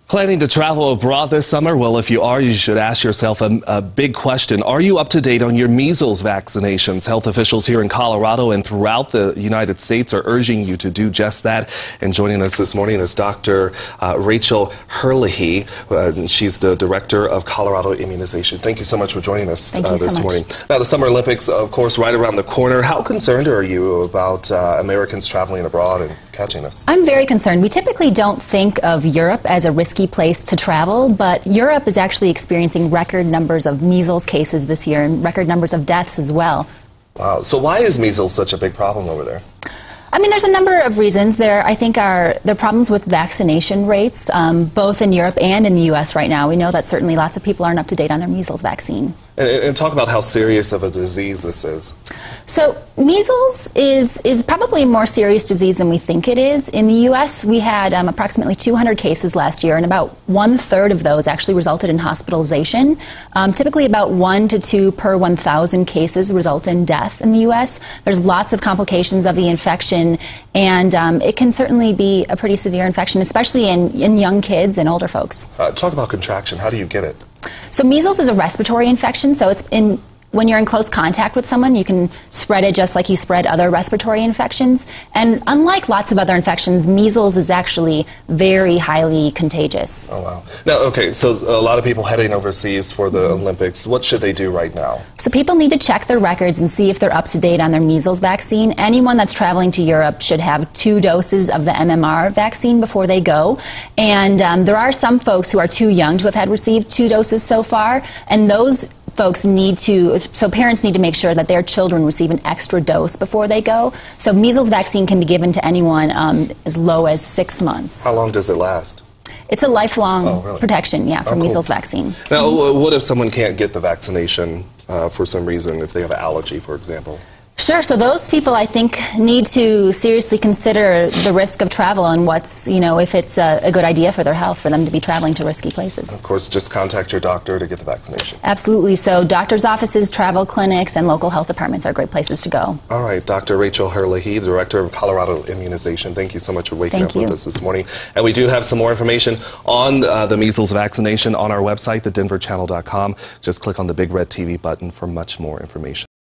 Planning to travel abroad this summer? Well, if you are, you should ask yourself a big question. Are you up to date on your measles vaccinations? Health officials here in Colorado and throughout the United States are urging you to do just that. And joining us this morning is Dr. Rachel Herlihy. She's the director of Colorado Immunization. Thank you so much for joining us this morning. Now, the Summer Olympics, of course, right around the corner. How concerned are you about Americans traveling abroad and catching this? I'm very concerned. We typically don't think of Europe as a risky place to travel, but Europe is actually experiencing record numbers of measles cases this year and record numbers of deaths as well. Wow. So why is measles such a big problem over there? I mean, there's a number of reasons. There are problems with vaccination rates, both in Europe and in the U.S. right now. We know that certainly lots of people aren't up to date on their measles vaccine. And talk about how serious of a disease this is. So measles is probably a more serious disease than we think it is. In the U.S., we had approximately 200 cases last year, and about 1/3 of those actually resulted in hospitalization. Typically about 1 to 2 per 1,000 cases result in death in the U.S. There's lots of complications of the infection, and it can certainly be a pretty severe infection, especially in young kids and older folks. Talk about contraction. How do you get it? So measles is a respiratory infection, so when you're in close contact with someone, you can spread it just like you spread other respiratory infections. And unlike lots of other infections, measles is actually very highly contagious. Oh, wow. Now, okay, so a lot of people heading overseas for the Olympics. What should they do right now? So people need to check their records and see if they're up to date on their measles vaccine. Anyone that's traveling to Europe should have 2 doses of the MMR vaccine before they go. And there are some folks who are too young to have had received 2 doses so far, and those folks parents need to make sure that their children receive an extra dose before they go. So measles vaccine can be given to anyone as low as 6 months. How long does it last? It's a lifelong protection, for measles vaccine. Now, what if someone can't get the vaccination for some reason, if they have an allergy, for example? Sure. So those people, I think, need to seriously consider the risk of travel and if it's a good idea for their health for them to be traveling to risky places. Of course, just contact your doctor to get the vaccination. Absolutely. So doctors' offices, travel clinics, and local health departments are great places to go. All right. Dr. Rachel Herlihy, Director of Colorado Immunization, thank you so much for waking up with us this morning. And we do have some more information on the measles vaccination on our website, thedenverchannel.com. Just click on the big red TV button for much more information.